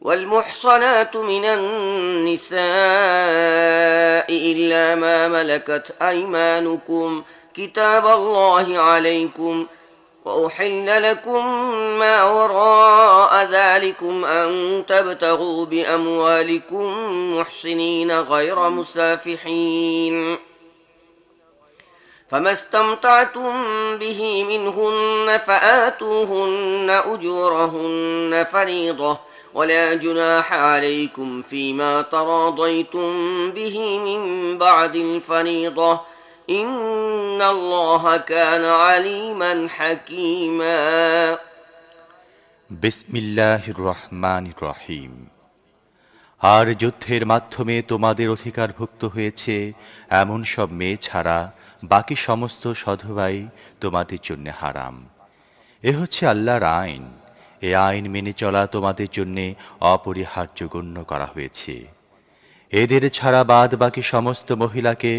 والمحصنات من النساء إلا ما ملكت أيمانكم كتاب الله عليكم وأحل لكم ما وراء ذلكم أن تبتغوا بأموالكم محصنين غير مسافحين فما استمتعتم به منهن فآتوهن أجورهن فريضة ولا جناح عليكم فيما تراضيتم به من بعد الفريضة إن الله كان عليما حكيما বিসমিল্লাহির রহমানির রহিম। আর যুদ্ধের মাধ্যমে তোমাদের অধিকারভুক্ত হয়েছে এমন সব মেয়ে ছাড়া বাকি সমস্ত সধবাই তোমাদের জন্য হারাম। এ হচ্ছে আল্লাহর আইন। এ আইন মেনে চলা তোমাদের জন্য অপরিহার্য গণ্য করা হয়েছে। এদের ছাড়া বাদ বাকি সমস্ত মহিলাকে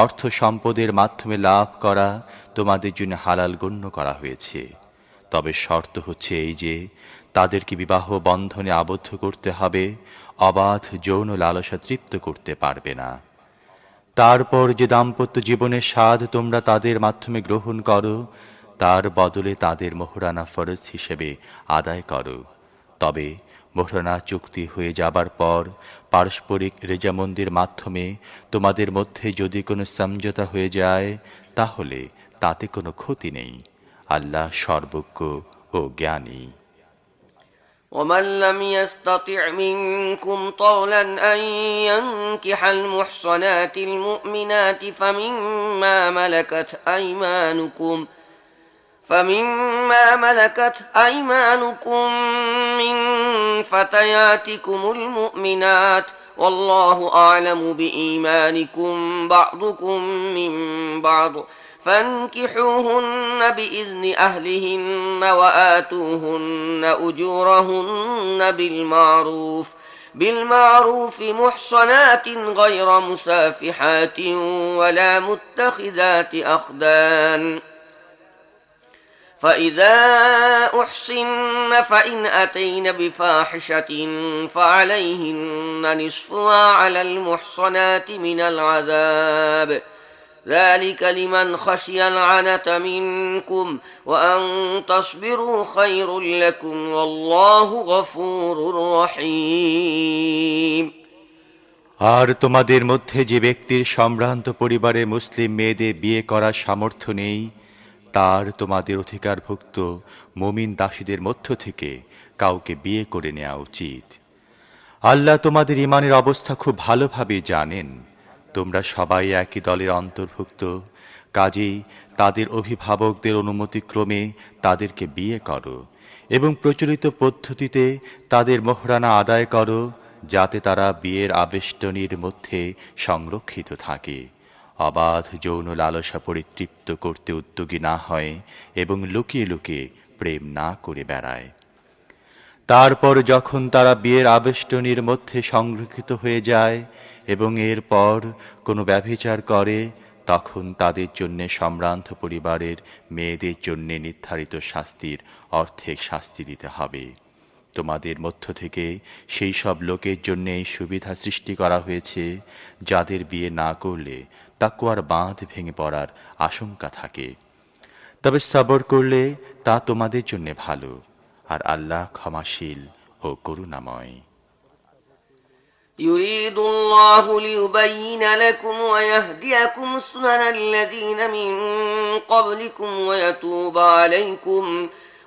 অর্থ সম্পদের মাধ্যমে লাভ করা তোমাদের জন্য হালাল গণ্য করা হয়েছে। তবে শর্ত হচ্ছে এই যে তাদেরকে বিবাহ বন্ধনে আবদ্ধ করতে হবে, অবাধ যৌন লালসা তৃপ্ত করতে পারবে না। তারপর যে দাম্পত্য জীবনের স্বাদ তোমরা তাদের মাধ্যমে গ্রহণ করো তার বদলে তাদের মোহরানা ফরজ হিসেবে আদায় করো। তবে মোহরানা চুক্তি হয়ে যাবার পর পারস্পরিক রেজামন্দির মাধ্যমে তোমাদের মধ্যে যদি কোনো সমঝোতা হয়ে যায় তাহলে তাতে কোনো ক্ষতি নেই। আল্লাহ সর্বজ্ঞ ও জ্ঞানী। ومن لم يستطع منكم طولا أن ينكح المحصنات المؤمنات فمما ملكت أيمانكم من فتياتكم المؤمنات والله أعلم بإيمانكم بعضكم من بعض فانكحوهن بإذن أهلهن وآتوهن أجورهن بالمعروف محصنات غير مسافحات ولا متخذات أخدان فإذا أحصن فإن أتين بفاحشة فعليهن نصف ما على المحصنات من العذاب ذلك لمن خشي العنة منكم وأن تصبروا خير لكم والله غفور رحيم। আর তোমাদের মধ্যে যে ব্যক্তির সম্ভ্রান্ত পরিবারে মুসলিম মেয়েদের বিয়ে করার সামর্থ্য নেই তার তোমাদের অধিকারভুক্ত মুমিন দাসীদের মধ্য থেকে কাউকে বিয়ে করে নেওয়া উচিত। আল্লাহ তোমাদের ঈমানের অবস্থা খুব ভালোভাবে জানেন। তোমরা সবাই একই দলের অন্তর্ভুক্ত, কাজেই তাদের অভিভাবকদের অনুমতিক্রমে তাদেরকে বিয়ে করো এবং প্রচলিত পদ্ধতিতে তাদের মোহরানা আদায় করো যাতে তারা বিয়ের আবেষ্টনীর মধ্যে সংরক্ষিত থাকে, অবাধ যৌন লালসা পরিতৃপ্ত করতে উদ্যোগী না হয় এবং লুকিয়ে লুকিয়ে প্রেম না করে বেড়ায়। তারপর যখন তারা বিয়ের আবেষ্টনীর মধ্যে সংরক্ষিত হয়ে যায় এবং এরপর কোনো ব্যভিচার করে তখন তাদের জন্য সম্ভ্রান্ত পরিবারের মেয়েদের জন্য নির্ধারিত শাস্তির অর্ধেক শাস্তি দিতে হবে। তোমাদের মধ্য থেকে সেই সব লোকের জন্য এই সুবিধা সৃষ্টি করা হয়েছে যাদের বিয়ে না করলে তাকওয়ার বাঁধ ভেঙে পড়ার আশঙ্কা থাকে। তবে সবর করলে তা তোমাদের জন্য ভালো, আর আল্লাহ ক্ষমাশীল ও করুণাময়। يريد الله ليبين لكم ويهديكم سنن الذين من قبلكم ويتوب عليكم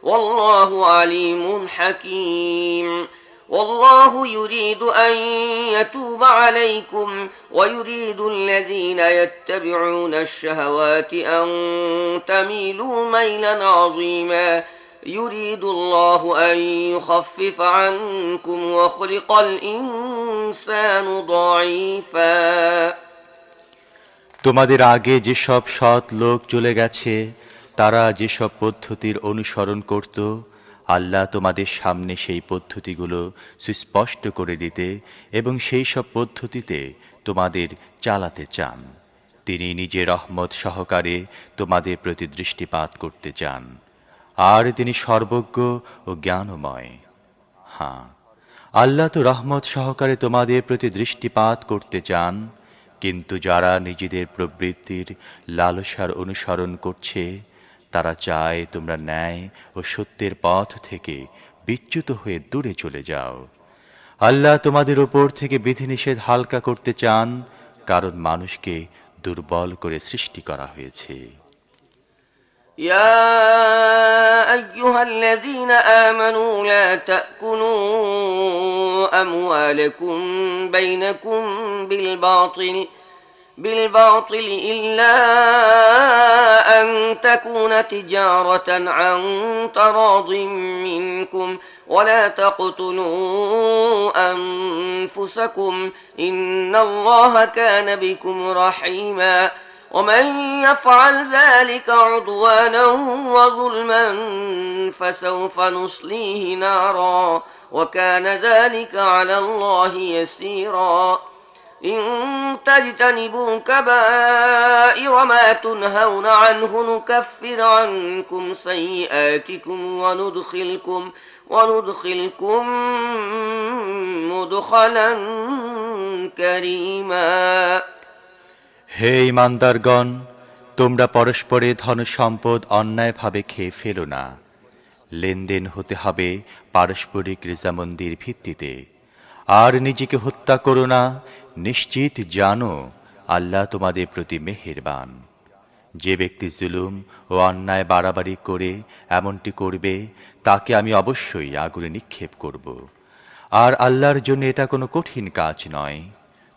والله عليم حكيم والله يريد أن يتوب عليكم ويريد الذين يتبعون الشهوات أن تميلوا ميلا عظيما يريد الله أن يخفف عنكم وخلق الإنسان ضعيفا। তোমাদের আগে যেসব সৎ লোক চলে গেছে তারা যেসব পদ্ধতির অনুসরণ করত আল্লাহ তোমাদের সামনে সেই পদ্ধতিগুলো সুস্পষ্ট করে দিতে এবং সেই সব পদ্ধতিতে তোমাদের চালাতে চান। তিনি নিজের রহমত সহকারে তোমাদের প্রতি দৃষ্টিপাত করতে চান, আর তিনি সর্বজ্ঞ ও জ্ঞানময়। হ্যাঁ, আল্লাহ তো রহমত সহকারে তোমাদের প্রতি দৃষ্টিপাত করতে চান, কিন্তু যারা নিজেদের প্রবৃত্তির লালসার অনুসরণ করছে তারা চায় তোমরা ন্যায় ও সত্যের পথ থেকে বিচ্যুত হয়ে দূরে চলে যাও। আল্লাহ তোমাদের উপর থেকে বিধিনিষেধ হালকা করতে চান, কারণ মানুষকে দুর্বল করে সৃষ্টি করা হয়েছে। يا أيها الذين آمنوا لا تأكلوا أموالكم بينكم بالباطل إلا أن تكون تجارة عن تراض منكم ولا تقتلوا أنفسكم إن الله كان بكم رحيما ومن يفعل ذلك عدوانا وظلما فسوف نصليه نارا وكان ذلك على الله يسيرا إن تجتنبوا كبائر ما تنهون عنه نكفر عنكم سيئاتكم وندخلكم مدخلا كريما। হে ঈমানদারগণ, তোমরা পরস্পরে ধন সম্পদ অন্যায়ভাবে খেয়ে ফেলো না। লেনদেন হতে হবে পারস্পরিক রেজামন্দির ভিত্তিতে। আর নিজেকে হত্যা করো না, নিশ্চিত জানো আল্লাহ তোমাদের প্রতি মেহেরবান। যে ব্যক্তি জুলুম ও অন্যায় বাড়াবাড়ি করে এমনটি করবে তাকে আমি অবশ্যই আগুনে নিক্ষেপ করব। আর আল্লাহর জন্য এটা কোনো কঠিন কাজ নয়।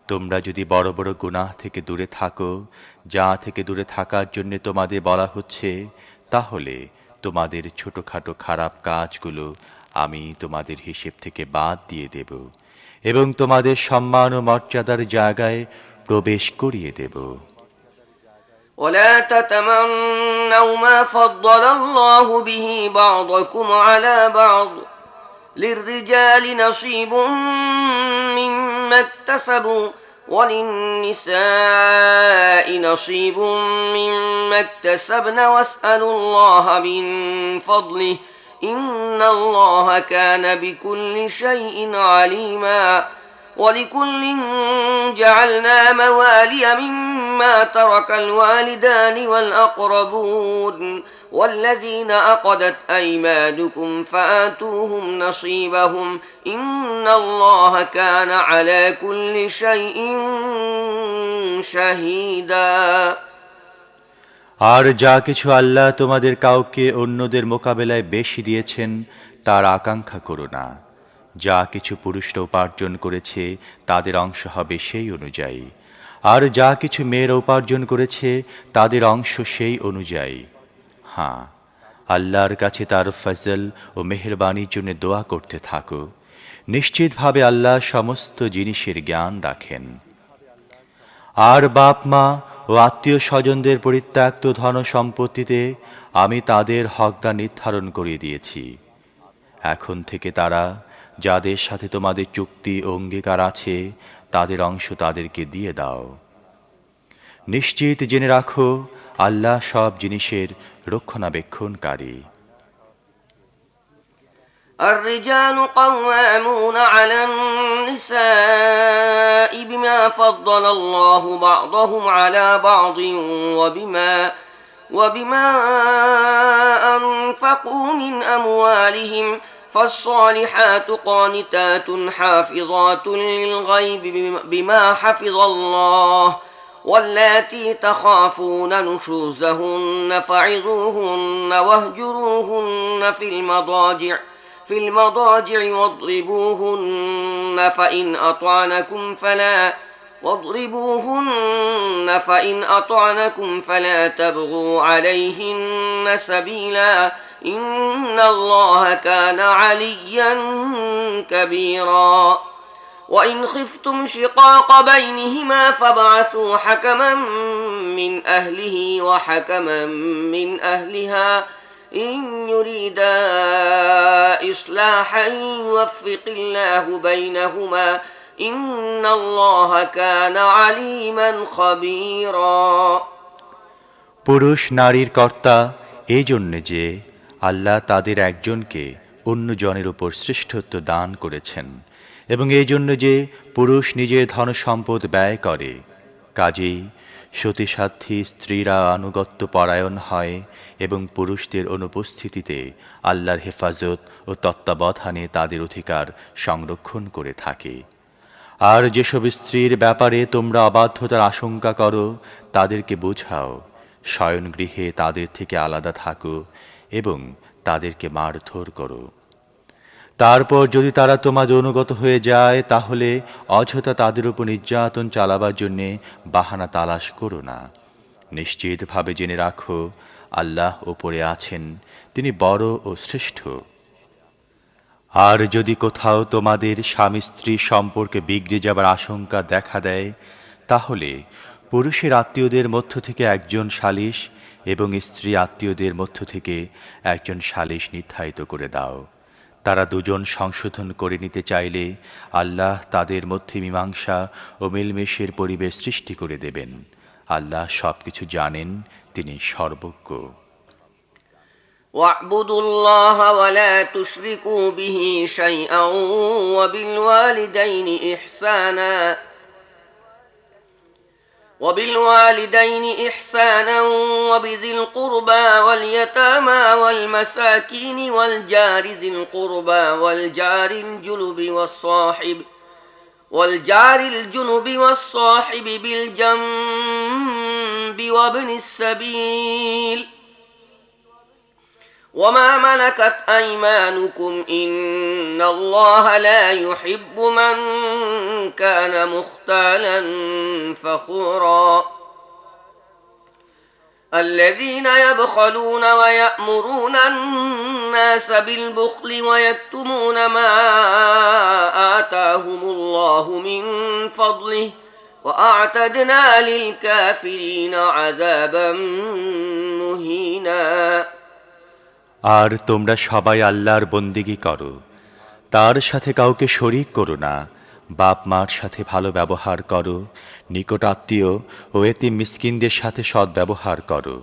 তোমরা যদি বড় বড় গুনাহ থেকে দূরে থাকো, যা থেকে দূরে থাকার জন্য তোমাদের বলা হচ্ছে, তাহলে তোমাদের ছোটখাটো খারাপ কাজগুলো আমি তোমাদের হিসেব থেকে বাদ দিয়ে দেব এবং তোমাদের সম্মান ও মর্যাদার জায়গায় প্রবেশ করিয়ে দেব। ولا تتمنوا ما فضل الله به بعضكم على بعض للرجال نصيب مما اكتسبوا وللنساء نصيب مما اكتسبن واسألوا الله من فضله إن الله كان بكل شيء عليما ولكل جعلنا موالي مما ترك الوالدان والأقربون والذين عقدت أيمانكم فآتوهم نصيبهم إن الله كان على كل شيء شهيدا। আর যা কিছু আল্লাহ তোমাদের কাউকে অন্যদের মোকাবেলায় বেশি দিয়েছেন তার আকাঙ্ক্ষা করো না। যা কিছু পুরুষরা উপার্জন করেছে তাদের অংশ হবে সেই অনুযায়ী, আর যা কিছু মেয়েরা উপার্জন করেছে তাদের অংশ সেই অনুযায়ী। হ্যাঁ, আল্লাহর কাছে তার ফজল ও মেহেরবানির জন্য দোয়া করতে থাকো। নিশ্চিতভাবে আল্লাহ সমস্ত জিনিসের জ্ঞান রাখেন। আর বাপ মা ও আত্মীয় স্বজনদের পরিত্যক্ত ধন সম্পত্তিতে আমি তাদের হকদার নির্ধারণ করিয়ে দিয়েছি। এখন থেকে তারা যাদের সাথে তোমাদের চুক্তি ও অঙ্গীকার আছে তাদের অংশ তাদেরকে দিয়ে দাও। নিশ্চিত জেনে রাখো আল্লাহ সব জিনিসের রক্ষণাবেক্ষণকারী। الرجال قوامون على النساء بما فضل الله بعضهم على بعض وبما أنفقوا من أموالهم فالصالحات قانتات حافظات للغيب بما حفظ الله واللاتي تخافون نشوزهن فعظوهن واهجروهن في المضاجع واضربوهن فإن أطعنكم فلا تبغوا عليهن سبيلا إن الله كان عليا كبيرا وإن خفتم شقاق بينهما فابعثوا حكما من أهله وحكما من أهلها إن يريدا إصلاحا يوفق الله بينهما إن الله كان عليما خبيرا। পুরুষ নারীর কর্তা এই জন্য যে আল্লাহ তাদের একজনকে অন্য জনের উপর শ্রেষ্ঠত্ব দান করেছেন এবং এই জন্য যে পুরুষ নিজের ধন সম্পদ ব্যয় করে। কাজেই সতীসাধ্বী স্ত্রীরা আনুগত্য পরায়ণ হয় এবং পুরুষদের অনুপস্থিতিতে আল্লাহর হেফাজত ও তত্ত্বাবধানে তাদের অধিকার সংরক্ষণ করে থাকে। আর যেসব স্ত্রীর ব্যাপারে তোমরা অবাধ্যতার আশঙ্কা করো তাদেরকে বোঝাও, শয়নগৃহে তাদের থেকে আলাদা থাকো এবং তাদেরকে মারধর করো। তারপর যদি তারা তোমাদের অনুগত হয়ে যায় তাহলে অযথা তাদের উপর নির্যাতন চালাবার জন্যে বাহানা তালাশ করো না। নিশ্চিতভাবে জেনে রাখো, আল্লাহ ওপরে আছেন, তিনি বড় ও শ্রেষ্ঠ। আর যদি কোথাও তোমাদের স্বামী স্ত্রী সম্পর্কে বিগড়ে যাবার আশঙ্কা দেখা দেয় তাহলে পুরুষের আত্মীয়দের মধ্য থেকে একজন সালিস এবং স্ত্রী আত্মীয়দের মধ্য থেকে একজন সালিস নির্ধারিত করে দাও। তারা দুজন সংশোধন করে নিতে চাইলে আল্লাহ তাদের মধ্যে মীমাংসা ও মিলমেশের পরিবেশ সৃষ্টি করে দেবেন। আল্লাহ সবকিছু জানেন, তিনি সর্বজ্ঞ। واعبدوا الله ولا تشركوا به شيئا وبالوالدين إحسانا وبذي القربى واليتامى والمساكين والجار ذي القربى والجار الجنب والصاحب بالجنب وابن السبيل وما ملكت أيمانكم إن الله لا يحب من كان مختالا فخورا الذين يبخلون ويأمرون الناس بالبخل ويكتمون ما آتاهم الله من فضله وأعتدنا للكافرين عذابا مهينا। আর তোমরা সবাই আল্লাহর বন্দেগী করো, তার সাথে কাউকে শরীক করো না। বাপ মার সাথে ভালো ব্যবহার করো, নিকট আত্মীয় ও এতিম মিসকিনদের সাথে সৎ ব্যবহার করো।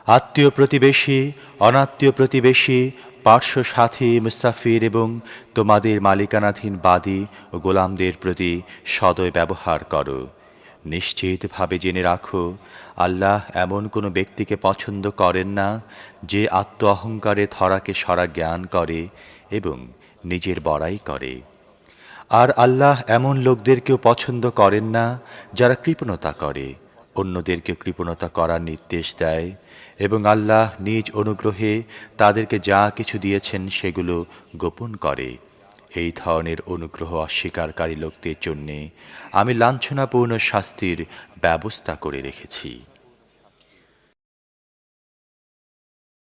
আত্মীয় প্রতিবেশী, অনাত্মীয় প্রতিবেশী, পার্শ্ব সাথী, মুসাফির এবং তোমাদের মালিকানাধীন বাদী ও গোলামদের প্রতি সদয় ব্যবহার করো। নিশ্চিতভাবে জেনে রাখো, আল্লাহ এমন কোনো ব্যক্তিকে পছন্দ করেন না যে আত্ম অহংকারে ধরাকে সরা জ্ঞান করে এবং নিজের বড়াই করে। আর আল্লাহ এমন লোকদেরকেও পছন্দ করেন না যারা কৃপণতা করে, অন্যদেরকে কৃপণতা করার নির্দেশ দেয় এবং আল্লাহ নিজ অনুগ্রহে তাদেরকে যা কিছু দিয়েছেন সেগুলো গোপন করে। এই ধরনের অনুগ্রহ অস্বীকারী লোকদের জন্যে আমি লাঞ্ছনাপূর্ণ শাস্তির ব্যবস্থা করে রেখেছি।